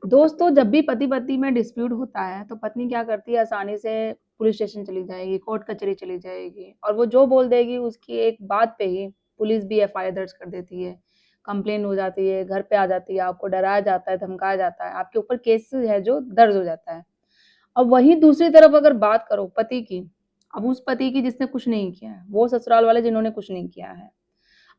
दोस्तों, जब भी पति-पत्नी में डिस्प्यूट होता है, तो पत्नी क्या करती है आसानी से पुलिस स्टेशन चली जाएगी, कोर्ट कचहरी चली जाएगी और वो जो बोल देगी उसकी एक बात पे ही पुलिस भी एफआईआर दर्ज कर देती है, कंप्लेंट हो जाती है, घर पे आ जाती है, आपको डराया जाता है, धमकाया जाता है, आपके ऊपर केस है जो दर्ज हो जाता है। अब वहीं दूसरी तरफ अगर बात करो पति की, अब उस पति की जिसने कुछ नहीं किया है, वो ससुराल वाले जिन्होंने कुछ नहीं किया है।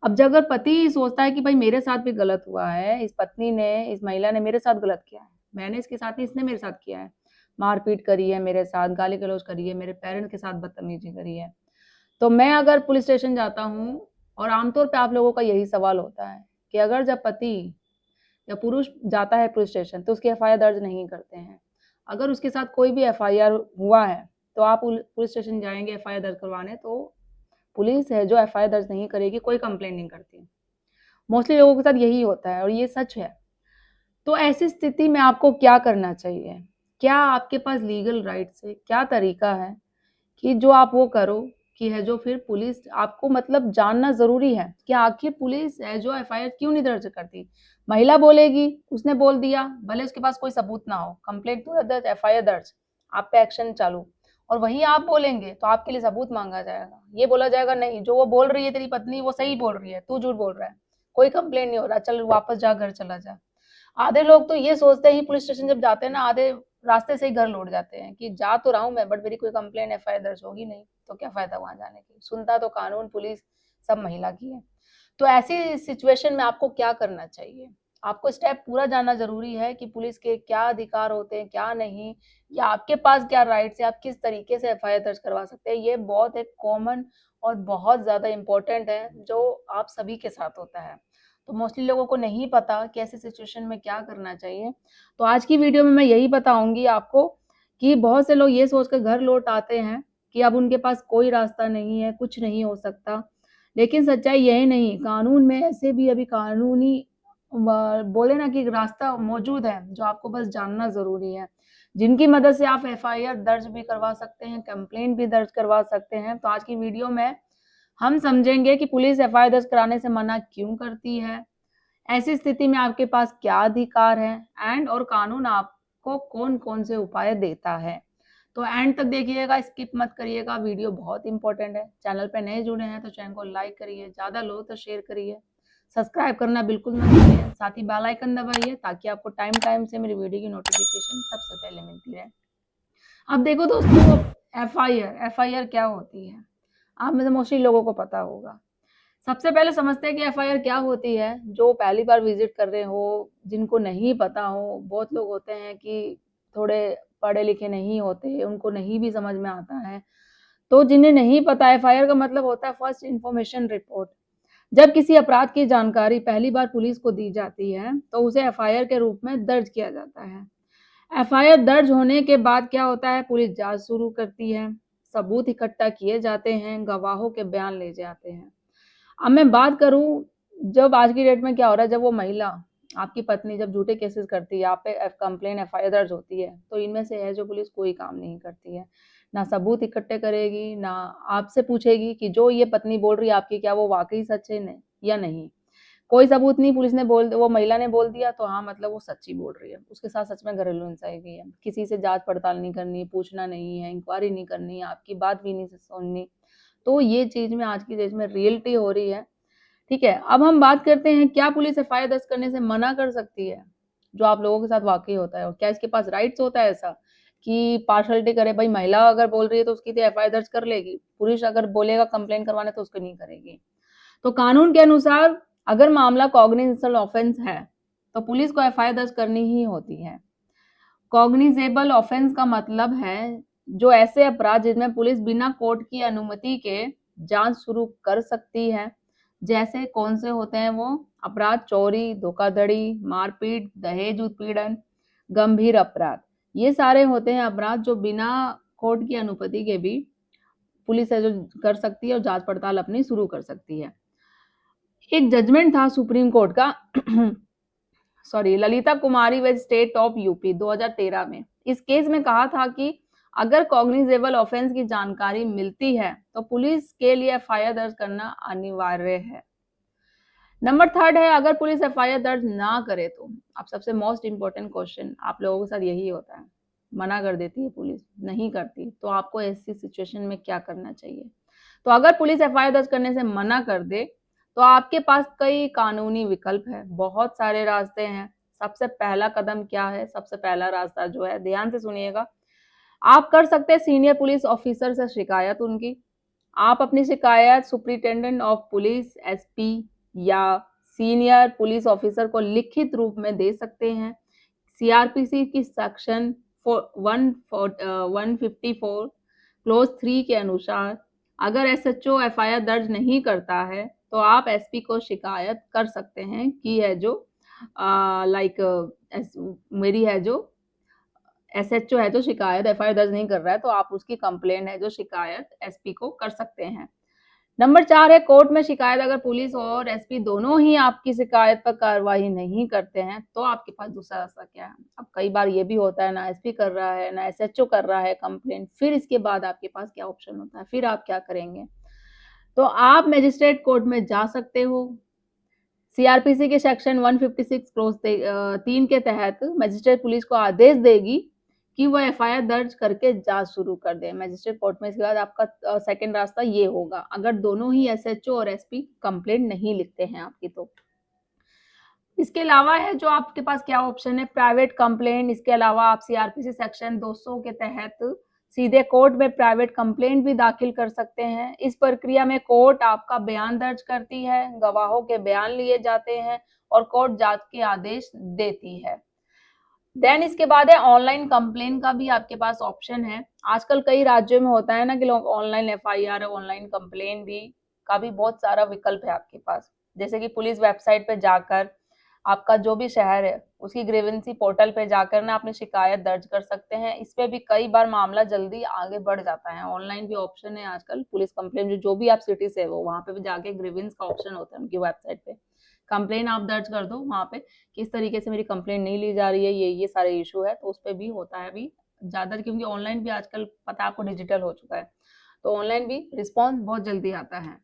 अब जब अगर पति सोचता है कि भाई मेरे साथ भी गलत हुआ है, इस पत्नी ने, इस महिला ने मेरे साथ गलत किया है, मैंने इसके साथ नहीं, इसने मेरे साथ किया है, मारपीट करी है मेरे साथ, गाली-गलौज करी है, मेरे पेरेंट्स के साथ बदतमीजी करी है। तो मैं अगर पुलिस स्टेशन जाता हूँ और आमतौर पे आप लोगों का यही सवाल होता है कि अगर जब पति या पुरुष जाता है पुलिस स्टेशन तो उसकी एफआईआर दर्ज नहीं करते हैं। अगर उसके साथ कोई भी एफआईआर हुआ है, तो आप पुलिस स्टेशन जाएँगे एफआईआर दर्ज करवाने तो पुलिस है जो एफआईआर दर्ज नहीं करेगी, कोई कंप्लेंट नहीं करती। मोस्टली लोगों के साथ यही होता है और ये सच है। तो ऐसी स्थिति में आपको क्या करना चाहिए? क्या आपके पास लीगल राइट्स है? क्या तरीका है कि जो आप वो करो कि है जो फिर पुलिस आपको मतलब जानना ज़रूरी है कि आखिर पुलिस है जो एफआईआर क्यों नहीं दर्ज करती? महिला बोलेगी, उसने बोल दिया, भले उसके पास कोई सबूत ना हो, कंप्लेंट तुरंत दर्ज, एफआईआर दर्ज, आप पे एक्शन चालू। और वहीं आप बोलेंगे तो आपके लिए सबूत माँगा जाएगा। ये बोला जाएगा नहीं, जो वो बोल रही है तेरी पत्नी वो सही बोल रही है, तू झूठ बोल रहा है। कोई कंप्लेंट नहीं हो रहा, चल वापस जा, घर चला जा। आधे लोग तो ये सोचते ही पुलिस स्टेशन जब जाते हैं ना, आधे रास्ते से ही घर लौट जाते हैं कि जा तो रहा हूँ मैं, बट मेरी कोई कंप्लेंट एफआईआर दर्ज होगी नहीं, तो क्या फायदा वहां जाने की। सुनता तो कानून पुलिस सब महिला की है। तो ऐसी सिचुएशन में आपको क्या करना चाहिए? आपको स्टेप पूरा जानना जरूरी है कि पुलिस के क्या अधिकार होते हैं, क्या नहीं, या आपके पास क्या राइट्स है, आप किस तरीके से एफआईआर दर्ज करवा सकते हैं। ये बहुत एक कॉमन और बहुत ज्यादा इंपॉर्टेंट है जो आप सभी के साथ होता है। तो मोस्टली लोगों को नहीं पता कि ऐसी सिचुएशन में क्या करना चाहिए। तो आज की वीडियो में मैं यही बताऊंगी आपको कि बहुत से लोग ये सोचकर घर लौट आते हैं कि अब उनके पास कोई रास्ता नहीं है, कुछ नहीं हो सकता। लेकिन सच्चाई यही नहीं, कानून में ऐसे भी अभी कानूनी बोले ना कि एक रास्ता मौजूद है जो आपको बस जानना ज़रूरी है, जिनकी मदद से आप एफआईआर दर्ज भी करवा सकते हैं, कंप्लेंट भी दर्ज करवा सकते हैं। तो आज की वीडियो में हम समझेंगे कि पुलिस एफआईआर दर्ज कराने से मना क्यों करती है, ऐसी स्थिति में आपके पास क्या अधिकार है एंड और कानून आपको कौन-कौन से उपाय देता है। तो एंड तक देखिएगा, स्किप मत करिएगा, वीडियो बहुत इंपॉर्टेंट है। चैनल पे नए जुड़े हैं तो चैनल को लाइक करिए, ज़्यादा लोगों तो शेयर करिए, सब्सक्राइब करना बिल्कुल मत भूलिए, साथ ही बेल आइकन दबाइए ताकि आपको टाइम से मेरी वीडियो की नोटिफिकेशन सबसे पहले मिलती रहे। अब देखो दोस्तों, एफआईआर क्या होती है? आप में से मोस्टली लोगों को पता होगा। सबसे पहले समझते हैं कि एफआईआर क्या होती है। जो पहली बार विजिट कर रहे हो, जिनको नहीं पता हो, बहुत लोग होते हैं कि थोड़े पढ़े लिखे नहीं होते, उनको नहीं भी समझ में आता है। तो जिन्हें नहीं पता, एफआईआर का मतलब होता है फर्स्ट इन्फॉर्मेशन रिपोर्ट। जब किसी अपराध की जानकारी पहली बार पुलिस को दी जाती है तो उसे एफआईआर के रूप में दर्ज किया जाता है। एफआईआर दर्ज होने के बाद क्या होता है, पुलिस जांच शुरू करती है, सबूत इकट्ठा किए जाते हैं, गवाहों के बयान ले जाते हैं। अब मैं बात करूँ, जब आज की डेट में क्या हो रहा है, जब वो महिला, आपकी पत्नी जब झूठे केसेस करती है, आप पे कंप्लेन एफआईआर दर्ज होती है, तो इनमें से है जो पुलिस कोई काम नहीं करती है। ना सबूत इकट्ठे करेगी, ना आपसे पूछेगी कि जो ये पत्नी बोल रही है आपकी, क्या वो वाक़ई सच है न या नहीं। कोई सबूत नहीं, पुलिस ने वो महिला ने बोल दिया तो हाँ, मतलब वो सच्ची बोल रही है। उसके साथ सच में घरेलू हिंसा हुई है। किसी से जाँच-पड़ताल नहीं करनी, पूछना नहीं है, इंक्वायरी नहीं करनी, आपकी बात भी नहीं सुननी। तो ये चीज़ में आज की डेट में रियलिटी हो रही है। ठीक है, अब हम बात करते हैं, क्या पुलिस एफआईआर दर्ज करने से मना कर सकती है? जो आप लोगों के साथ वाक़ई होता है, और क्या इसके पास राइट्स होता है ऐसा कि पार्शियलिटी करे? भाई महिला अगर बोल रही है तो उसकी तो एफआईआर दर्ज कर लेगी, पुरुष अगर बोलेगा कंप्लेंट करवाने तो उसको नहीं करेगी। तो कानून के अनुसार अगर मामला कॉग्निजेबल ऑफेंस है, तो पुलिस को एफआईआर दर्ज करनी ही होती है। कॉग्निजेबल ऑफेंस का मतलब है जो ऐसे अपराध जिनमें पुलिस बिना कोर्ट की अनुमति के जांच शुरू कर सकती है। जैसे कौन से होते हैं वो अपराध? चोरी, धोखाधड़ी, मारपीट, दहेज उत्पीड़न, गंभीर अपराध। ये सारे होते हैं अपराध जो बिना कोर्ट की अनुमति के भी पुलिस है जो कर सकती है और जांच पड़ताल अपनी शुरू कर सकती है। एक जजमेंट था सुप्रीम कोर्ट का सॉरी, ललिता कुमारी व स्टेट ऑफ यूपी 2013 में। इस केस में कहा था कि अगर कॉग्निजेबल ऑफेंस की जानकारी मिलती है तो पुलिस के लिए एफआईआर दर्ज करना अनिवार्य है। नंबर थर्ड है, अगर पुलिस एफआईआर दर्ज ना करे तो अब सबसे मोस्ट इम्पोर्टेंट क्वेश्चन आप लोगों के साथ यही होता है, मना कर देती है पुलिस, नहीं करती, तो आपको ऐसी सिचुएशन में क्या करना चाहिए। तो अगर पुलिस एफआईआर दर्ज करने से मना कर दे तो आपके पास कई कानूनी विकल्प है, बहुत सारे रास्ते हैं। सबसे पहला कदम क्या है, सबसे पहला रास्ता जो है, ध्यान से सुनिएगा, आप कर सकते हैं सीनियर पुलिस ऑफिसर से शिकायत उनकी। आप अपनी शिकायत सुपरिटेंडेंट ऑफ पुलिस, एसपी या सीनियर पुलिस ऑफिसर को लिखित रूप में दे सकते हैं। सीआरपीसी की सेक्शन 154 क्लोज 3 के अनुसार अगर एसएचओ एफआईआर दर्ज नहीं करता है तो आप एसपी को शिकायत कर सकते हैं कि है जो मेरी है जो एसएचओ है जो शिकायत एफआईआर दर्ज नहीं कर रहा है, तो आप उसकी कंप्लेंट है जो शिकायत एसपी को कर सकते हैं। नंबर 4 है, कोर्ट में शिकायत, अगर पुलिस और एसपी दोनों ही आपकी शिकायत पर कार्रवाई नहीं करते हैं तो आपके पास दूसरा रास्ता क्या है। अब कई बार ये भी होता है ना एसपी कर रहा है ना एसएचओ कर रहा है कंप्लेंट, फिर इसके बाद आपके पास क्या ऑप्शन होता है, फिर आप क्या करेंगे। तो आप मजिस्ट्रेट कोर्ट में जा सकते हो। सीआरपीसी के सेक्शन 156 क्लोज 3 के तहत मजिस्ट्रेट पुलिस को आदेश देगी कि वो एफआईआर दर्ज करके जांच शुरू कर दे मजिस्ट्रेट कोर्ट में। इसके बाद आपका सेकंड रास्ता ये होगा, अगर दोनों ही एसएचओ और एसपी कंप्लेंट नहीं लिखते हैं आपकी तो। इसके अलावा है जो आपके पास क्या ऑप्शन है, प्राइवेट कंप्लेंट। इसके अलावा आप सीआरपीसी सेक्शन 200 के तहत सीधे कोर्ट में प्राइवेट कंप्लेंट भी दाखिल कर सकते हैं। इस प्रक्रिया में कोर्ट आपका बयान दर्ज करती है, गवाहों के बयान लिए जाते हैं और कोर्ट जांच के आदेश देती है। देन इसके बाद है ऑनलाइन कंप्लेन का भी आपके पास ऑप्शन है। आजकल कई राज्यों में होता है ना कि लोग ऑनलाइन एफआईआर, ऑनलाइन कंप्लेन भी का भी बहुत सारा विकल्प है आपके पास। जैसे कि पुलिस वेबसाइट पे जाकर आपका जो भी शहर है उसकी ग्रीवेंसी पोर्टल पे जाकर ना अपनी शिकायत दर्ज कर सकते हैं। इस पे भी कई बार मामला जल्दी आगे बढ़ जाता है। ऑनलाइन भी ऑप्शन है आजकल, पुलिस कंप्लेन जो भी आप सिटी से हो वहां पे भी जाके ग्रीवेंस का ऑप्शन होता है उनकी वेबसाइट पे, कंप्लेन आप दर्ज कर दो वहां पे, किस तरीके से मेरी कंप्लेंट नहीं ली जा रही है, ये सारे इशू है, तो उस पर भी होता है अभी ज्यादा, क्योंकि ऑनलाइन भी आजकल पता आपको डिजिटल हो चुका है, तो ऑनलाइन भी रिस्पॉन्स बहुत जल्दी आता है।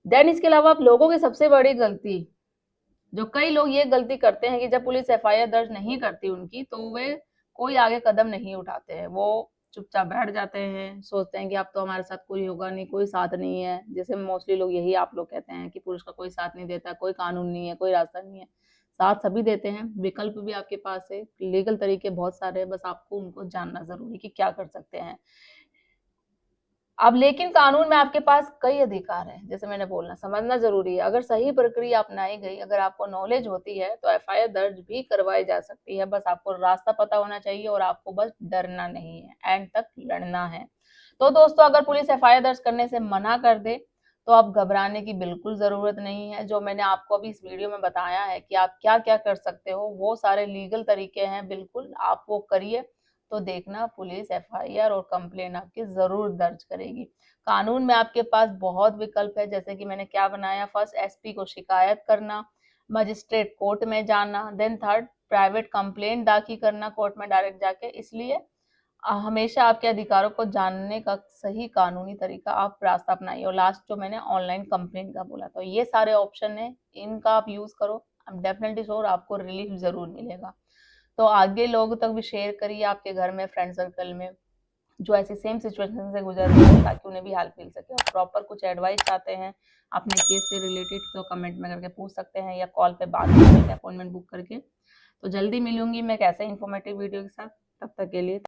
देन इसके अलावा आप लोगों की सबसे बड़ी गलती, जो कई लोग ये गलती करते हैं कि जब पुलिस एफआईआर दर्ज नहीं करती उनकी तो वे कोई आगे कदम नहीं उठाते हैं, वो चुपचाप बैठ जाते हैं, सोचते हैं कि अब तो हमारे साथ कोई होगा नहीं, कोई साथ नहीं है। जैसे मोस्टली लोग यही आप लोग कहते हैं कि पुलिस का कोई साथ नहीं देता, कोई कानून नहीं है, कोई रास्ता नहीं है। साथ सभी देते हैं, विकल्प भी आपके पास है, लीगल तरीके बहुत सारे हैं, बस आपको उनको जानना जरूरी कि क्या कर सकते हैं। अब लेकिन कानून में आपके पास कई अधिकार हैं, जैसे मैंने बोलना समझना जरूरी है। अगर सही प्रक्रिया अपनाई गई, अगर आपको नॉलेज होती है तो एफआईआर दर्ज भी करवाई जा सकती है। बस आपको रास्ता पता होना चाहिए और आपको बस डरना नहीं है, एंड तक लड़ना है। तो दोस्तों, अगर पुलिस एफआईआर दर्ज करने से मना कर दे तो आप घबराने की बिल्कुल जरूरत नहीं है। जो मैंने आपको अभी इस वीडियो में बताया है कि आप क्या क्या कर सकते हो, वो सारे लीगल तरीके हैं, बिल्कुल आप वो करिए, तो देखना पुलिस एफआईआर और कंप्लेन आपकी जरूर दर्ज करेगी। कानून में आपके पास बहुत विकल्प है, जैसे कि मैंने क्या बनाया, फर्स्ट एसपी को शिकायत करना, मजिस्ट्रेट कोर्ट में जाना, देन थर्ड प्राइवेट कंप्लेंट दाखिल करना कोर्ट में डायरेक्ट जाके। इसलिए हमेशा आपके अधिकारों को जानने का सही कानूनी तरीका आप रास्ता अपनाइए। और लास्ट जो मैंने ऑनलाइन कंप्लेंट का बोला, तो ये सारे ऑप्शन है, इनका आप यूज करो, अब डेफिनेटली श्योर आपको रिलीफ जरूर मिलेगा। तो आगे लोगों तक भी शेयर करिए, आपके घर में, फ्रेंड सर्कल में, जो ऐसी सेम सिचुएशन से गुजर रहे हैं, ताकि उन्हें भी हेल्प मिल सके। और प्रॉपर कुछ एडवाइस चाहते हैं अपने केस से रिलेटेड तो कमेंट में करके पूछ सकते हैं या कॉल पे बात कर सकते हैं अपॉइंटमेंट बुक करके। तो जल्दी मिलूंगी मैं कैसे इन्फॉर्मेटिव वीडियो के साथ, तब तक के लिए